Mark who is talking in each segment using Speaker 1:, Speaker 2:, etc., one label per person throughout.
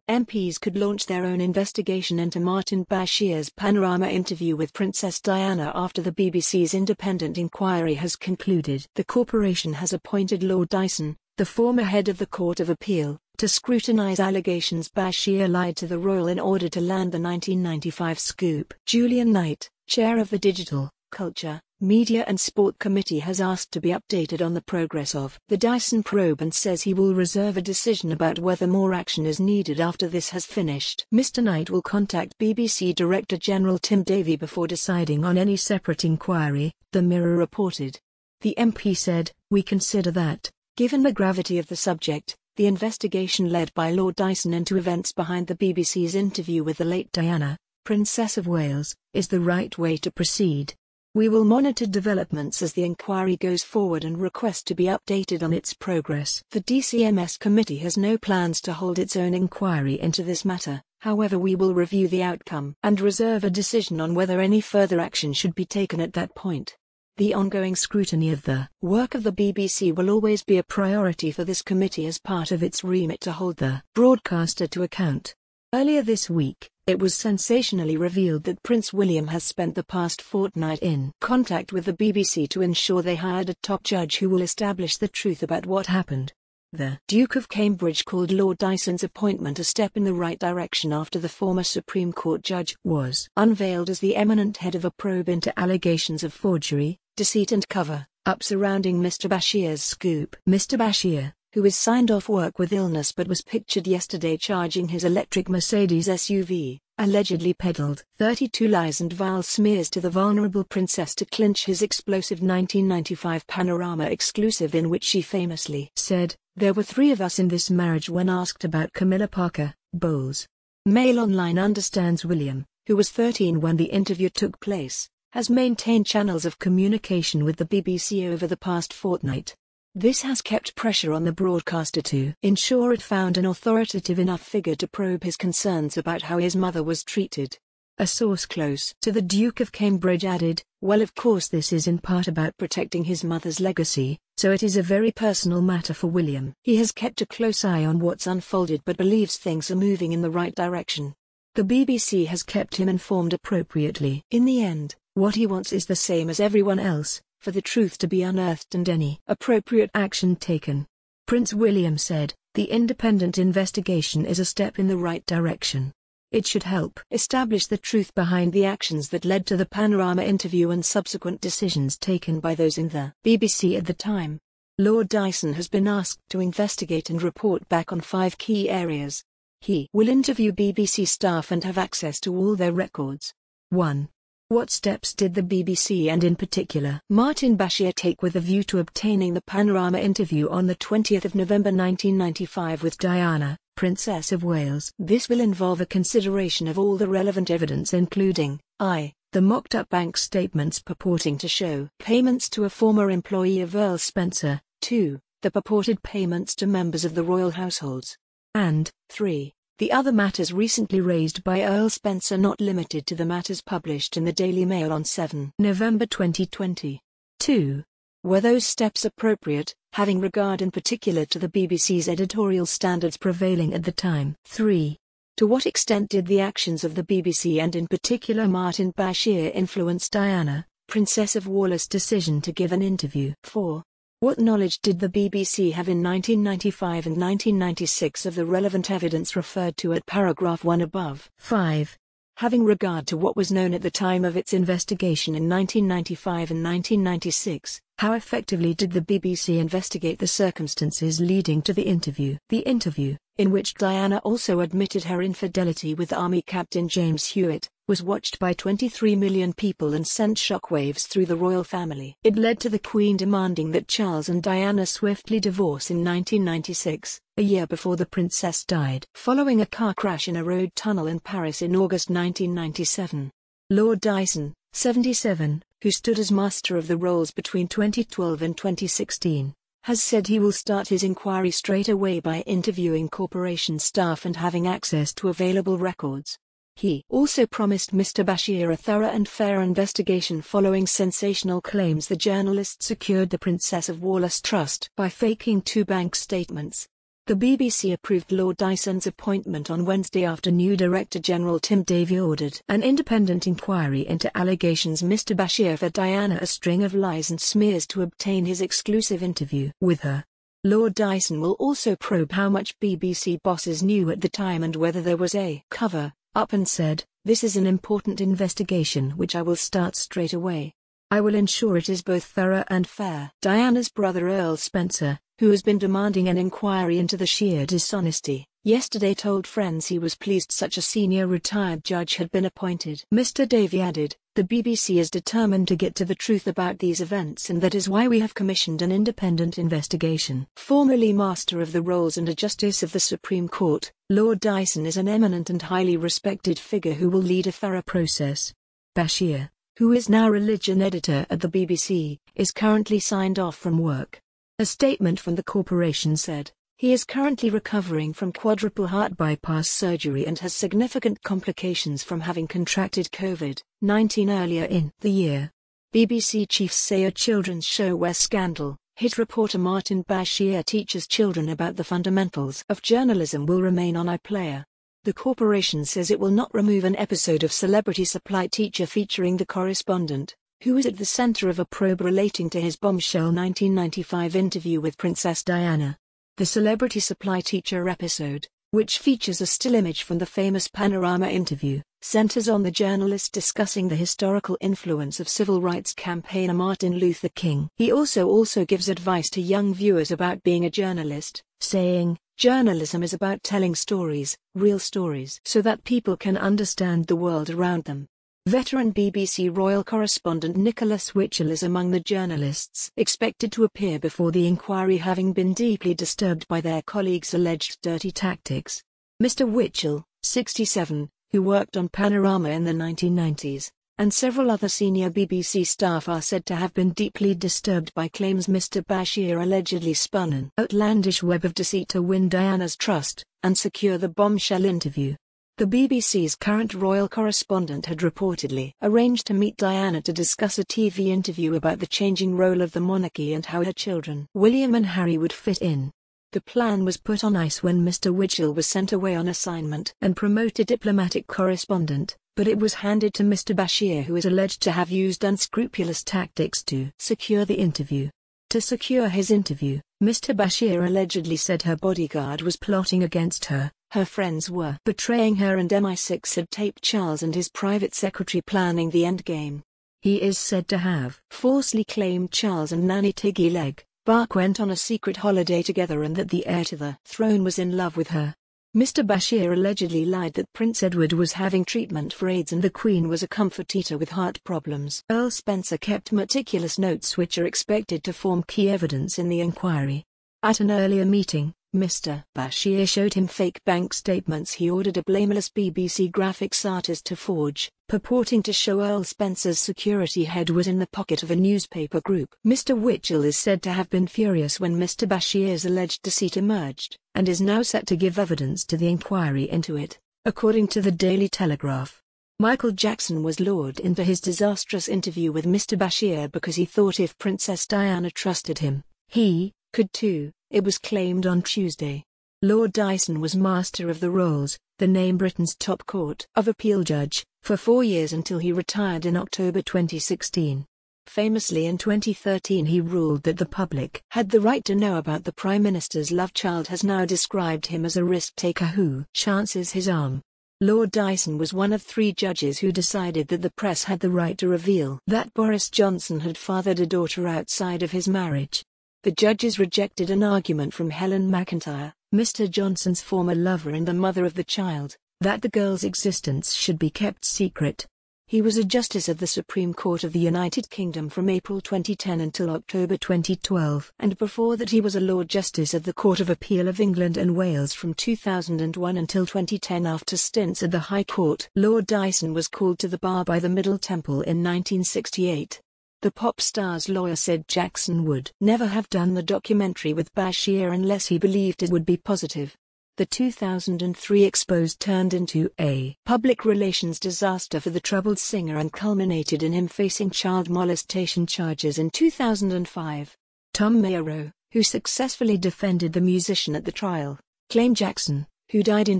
Speaker 1: MPs could launch their own investigation into Martin Bashir's Panorama interview with Princess Diana after the BBC's independent inquiry has concluded. The corporation has appointed Lord Dyson, the former head of the Court of Appeal, to scrutinise allegations Bashir lied to the royal in order to land the 1995 scoop. Julian Knight, chair of the Digital, Culture, Media and Sport Committee, has asked to be updated on the progress of the Dyson probe and says he will reserve a decision about whether more action is needed after this has finished. Mr. Knight will contact BBC Director General Tim Davie before deciding on any separate inquiry, the Mirror reported. The MP said, "We consider that, given the gravity of the subject, the investigation led by Lord Dyson into events behind the BBC's interview with the late Diana, Princess of Wales, is the right way to proceed. We will monitor developments as the inquiry goes forward and request to be updated on its progress." The DCMS committee has no plans to hold its own inquiry into this matter, however we will review the outcome and reserve a decision on whether any further action should be taken at that point. The ongoing scrutiny of the work of the BBC will always be a priority for this committee as part of its remit to hold the broadcaster to account. Earlier this week, it was sensationally revealed that Prince William has spent the past fortnight in contact with the BBC to ensure they hired a top judge who will establish the truth about what happened. The Duke of Cambridge called Lord Dyson's appointment a step in the right direction after the former Supreme Court judge was unveiled as the eminent head of a probe into allegations of forgery, deceit and cover-up surrounding Mr. Bashir's scoop. Mr. Bashir, who is signed off work with illness but was pictured yesterday charging his electric Mercedes SUV, allegedly peddled 32 lies and vile smears to the vulnerable princess to clinch his explosive 1995 Panorama exclusive in which she famously said, "There were 3 of us in this marriage" when asked about Camilla Parker Bowles. Mail Online understands William, who was 13 when the interview took place, has maintained channels of communication with the BBC over the past fortnight. This has kept pressure on the broadcaster to ensure it found an authoritative enough figure to probe his concerns about how his mother was treated. A source close to the Duke of Cambridge added, "Well, of course this is in part about protecting his mother's legacy, so it is a very personal matter for William. He has kept a close eye on what's unfolded but believes things are moving in the right direction. The BBC has kept him informed appropriately. In the end, what he wants is the same as everyone else, for the truth to be unearthed and any appropriate action taken." Prince William said, "The independent investigation is a step in the right direction. It should help establish the truth behind the actions that led to the Panorama interview and subsequent decisions taken by those in the BBC at the time." Lord Dyson has been asked to investigate and report back on 5 key areas. He will interview BBC staff and have access to all their records. 1. What steps did the BBC and in particular Martin Bashir take with a view to obtaining the Panorama interview on the 20th of November 1995 with Diana, Princess of Wales? This will involve a consideration of all the relevant evidence including I. The mocked-up bank statements purporting to show payments to a former employee of Earl Spencer, 2. The purported payments to members of the royal households, and 3. The other matters recently raised by Earl Spencer not limited to the matters published in the Daily Mail on 7 November 2020. 2. Were those steps appropriate, having regard in particular to the BBC's editorial standards prevailing at the time? 3. To what extent did the actions of the BBC and in particular Martin Bashir influence Diana, Princess of Wales' decision to give an interview? 4. What knowledge did the BBC have in 1995 and 1996 of the relevant evidence referred to at paragraph 1 above? 5. Having regard to what was known at the time of its investigation in 1995 and 1996, how effectively did the BBC investigate the circumstances leading to the interview? The interview, in which Diana also admitted her infidelity with Army Captain James Hewitt, was watched by 23 million people and sent shockwaves through the royal family. It led to the Queen demanding that Charles and Diana swiftly divorce in 1996, a year before the princess died, following a car crash in a road tunnel in Paris in August 1997. Lord Dyson, 77, who stood as Master of the Rolls between 2012 and 2016, has said he will start his inquiry straight away by interviewing corporation staff and having access to available records. He also promised Mr. Bashir a thorough and fair investigation following sensational claims the journalist secured the Princess of Wales trust by faking 2 bank statements. The BBC approved Lord Dyson's appointment on Wednesday after new Director General Tim Davie ordered an independent inquiry into allegations Mr Bashir fed Diana a string of lies and smears to obtain his exclusive interview with her. Lord Dyson will also probe how much BBC bosses knew at the time and whether there was a cover-up, and said, "This is an important investigation which I will start straight away. I will ensure it is both thorough and fair." Diana's brother Earl Spencer, who has been demanding an inquiry into the sheer dishonesty, yesterday told friends he was pleased such a senior retired judge had been appointed. Mr Davie added, "The BBC is determined to get to the truth about these events, and that is why we have commissioned an independent investigation." Formerly Master of the Rolls and a Justice of the Supreme Court, Lord Dyson is an eminent and highly respected figure who will lead a thorough process. Bashir, who is now religion editor at the BBC, is currently signed off from work. A statement from the corporation said, "He is currently recovering from quadruple heart bypass surgery and has significant complications from having contracted COVID-19 earlier in the year." BBC chiefs say a children's show where scandal hit reporter Martin Bashir teaches children about the fundamentals of journalism will remain on iPlayer. The corporation says it will not remove an episode of Celebrity Supply Teacher featuring the correspondent, who is at the center of a probe relating to his bombshell 1995 interview with Princess Diana. The Celebrity Supply Teacher episode, which features a still image from the famous Panorama interview, centers on the journalist discussing the historical influence of civil rights campaigner Martin Luther King. He also gives advice to young viewers about being a journalist, saying, "Journalism is about telling stories, real stories, so that people can understand the world around them." Veteran BBC royal correspondent Nicholas Witchell is among the journalists expected to appear before the inquiry, having been deeply disturbed by their colleagues' alleged dirty tactics. Mr Witchell, 67, who worked on Panorama in the 1990s, and several other senior BBC staff are said to have been deeply disturbed by claims Mr Bashir allegedly spun an outlandish web of deceit to win Diana's trust and secure the bombshell interview. The BBC's current royal correspondent had reportedly arranged to meet Diana to discuss a TV interview about the changing role of the monarchy and how her children, William and Harry, would fit in. The plan was put on ice when Mr Witchell was sent away on assignment and promoted diplomatic correspondent, but it was handed to Mr Bashir, who is alleged to have used unscrupulous tactics to secure the interview. To secure his interview, Mr Bashir allegedly said her bodyguard was plotting against her, her friends were betraying her, and MI6 had taped Charles and his private secretary planning the endgame. He is said to have falsely claimed Charles and nanny Tiggy Legg Bark went on a secret holiday together and that the heir to the throne was in love with her. Mr Bashir allegedly lied that Prince Edward was having treatment for AIDS and the Queen was a comfort eater with heart problems. Earl Spencer kept meticulous notes which are expected to form key evidence in the inquiry. At an earlier meeting, Mr Bashir showed him fake bank statements he ordered a blameless BBC graphics artist to forge, purporting to show Earl Spencer's security head was in the pocket of a newspaper group. Mr Witchell is said to have been furious when Mr Bashir's alleged deceit emerged, and is now set to give evidence to the inquiry into it, according to the Daily Telegraph. Michael Jackson was lured into his disastrous interview with Mr Bashir because he thought if Princess Diana trusted him, he could too, it was claimed on Tuesday. Lord Dyson was Master of the Rolls, the name Britain's top court of appeal judge, for 4 years until he retired in October 2016. Famously in 2013 he ruled that the public had the right to know about the Prime Minister's love child, has now described him as a risk-taker who chances his arm. Lord Dyson was one of 3 judges who decided that the press had the right to reveal that Boris Johnson had fathered a daughter outside of his marriage. The judges rejected an argument from Helen McIntyre, Mr Johnson's former lover and the mother of the child, that the girl's existence should be kept secret. He was a Justice of the Supreme Court of the United Kingdom from April 2010 until October 2012, and before that he was a Lord Justice of the Court of Appeal of England and Wales from 2001 until 2010 after stints at the High Court. Lord Dyson was called to the bar by the Middle Temple in 1968. The pop star's lawyer said Jackson would never have done the documentary with Bashir unless he believed it would be positive. The 2003 Exposed turned into a public relations disaster for the troubled singer and culminated in him facing child molestation charges in 2005. Tom Mayero, who successfully defended the musician at the trial, claimed Jackson, who died in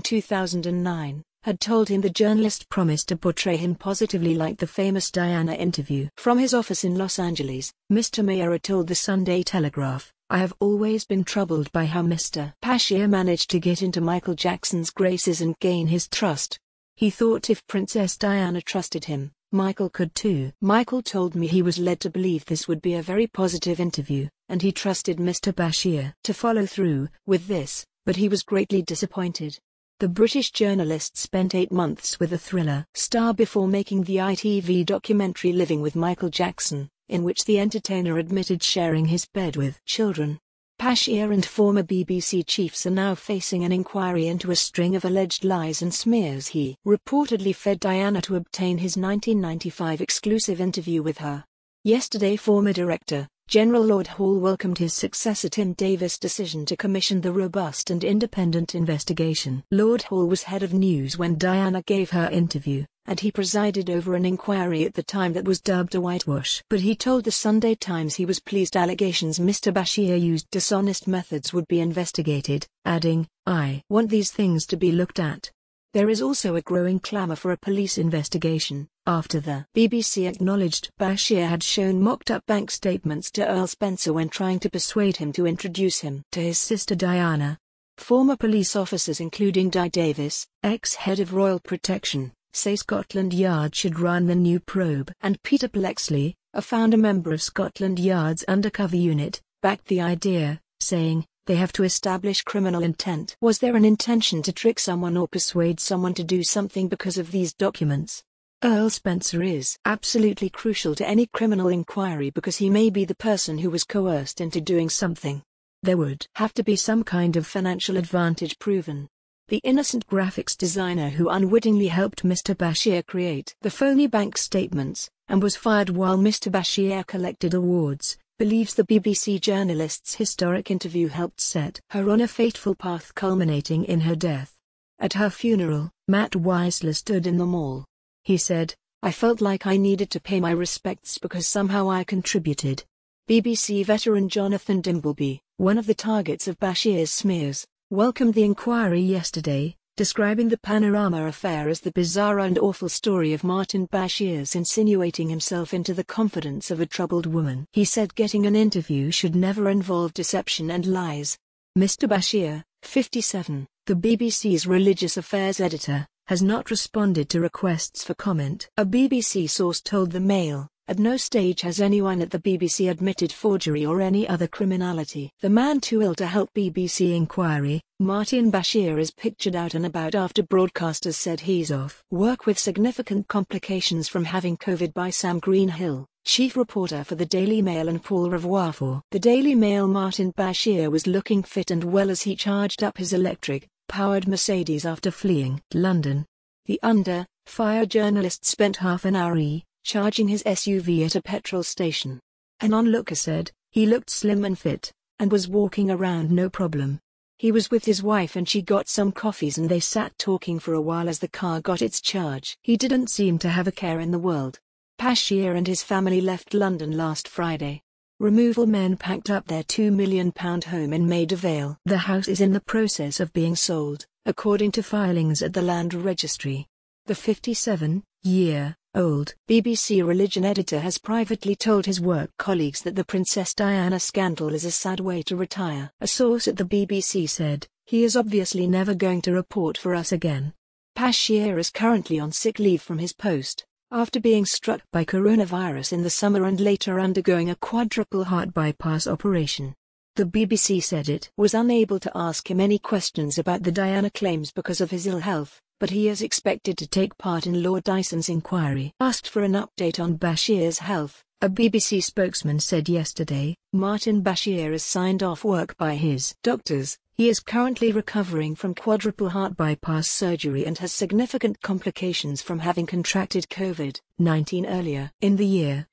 Speaker 1: 2009, had told him the journalist promised to portray him positively like the famous Diana interview. From his office in Los Angeles, Mr. Mayera told the Sunday Telegraph, "I have always been troubled by how Mr. Bashir managed to get into Michael Jackson's graces and gain his trust. He thought if Princess Diana trusted him, Michael could too. Michael told me he was led to believe this would be a very positive interview, and he trusted Mr. Bashir to follow through with this, but he was greatly disappointed." The British journalist spent 8 months with the Thriller star before making the ITV documentary Living with Michael Jackson, in which the entertainer admitted sharing his bed with children. Bashir and former BBC chiefs are now facing an inquiry into a string of alleged lies and smears he reportedly fed Diana to obtain his 1995 exclusive interview with her. Yesterday, former Director General Lord Hall welcomed his successor Tim Davis' decision to commission the robust and independent investigation. Lord Hall was head of news when Diana gave her interview, and he presided over an inquiry at the time that was dubbed a whitewash. But he told the Sunday Times he was pleased allegations Mr. Bashir used dishonest methods would be investigated, adding, "I want these things to be looked at." There is also a growing clamour for a police investigation, after the BBC acknowledged Bashir had shown mocked-up bank statements to Earl Spencer when trying to persuade him to introduce him to his sister Diana. Former police officers including Di Davis, ex-head of Royal Protection, say Scotland Yard should run the new probe. And Peter Bleksley, a founder member of Scotland Yard's undercover unit, backed the idea, saying, "They have to establish criminal intent. Was there an intention to trick someone or persuade someone to do something because of these documents? Earl Spencer is absolutely crucial to any criminal inquiry because he may be the person who was coerced into doing something. There would have to be some kind of financial advantage proven." The innocent graphics designer who unwittingly helped Mr. Bashir create the phony bank statements, and was fired while Mr. Bashir collected awards, believes the BBC journalist's historic interview helped set her on a fateful path culminating in her death. At her funeral, Matt Weisler stood in the mall. He said, "I felt like I needed to pay my respects because somehow I contributed." BBC veteran Jonathan Dimbleby, one of the targets of Bashir's smears, welcomed the inquiry yesterday, describing the Panorama affair as the bizarre and awful story of Martin Bashir's insinuating himself into the confidence of a troubled woman. He said getting an interview should never involve deception and lies. Mr. Bashir, 57, the BBC's religious affairs editor, has not responded to requests for comment. A BBC source told the Mail, "At no stage has anyone at the BBC admitted forgery or any other criminality." The man too ill to help BBC inquiry, Martin Bashir, is pictured out and about after broadcasters said he's off work with significant complications from having COVID by Sam Greenhill, chief reporter for the Daily Mail and Paul Revoir for the Daily Mail. Martin Bashir was looking fit and well as he charged up his electric-powered Mercedes after fleeing London. The under-fire journalist spent half an hour charging his SUV at a petrol station. An onlooker said, "He looked slim and fit, and was walking around no problem. He was with his wife and she got some coffees and they sat talking for a while as the car got its charge. He didn't seem to have a care in the world." Bashir and his family left London last Friday. Removal men packed up their £2 million home in Maida Vale. The house is in the process of being sold, according to filings at the Land Registry. The 57-year-old BBC religion editor has privately told his work colleagues that the Princess Diana scandal is a sad way to retire. A source at the BBC said, "He is obviously never going to report for us again." Bashir is currently on sick leave from his post, after being struck by coronavirus in the summer and later undergoing a quadruple heart bypass operation. The BBC said it was unable to ask him any questions about the Diana claims because of his ill health, but he is expected to take part in Lord Dyson's inquiry. Asked for an update on Bashir's health, a BBC spokesman said yesterday, "Martin Bashir is signed off work by his doctors. He is currently recovering from quadruple heart bypass surgery and has significant complications from having contracted COVID-19 earlier in the year."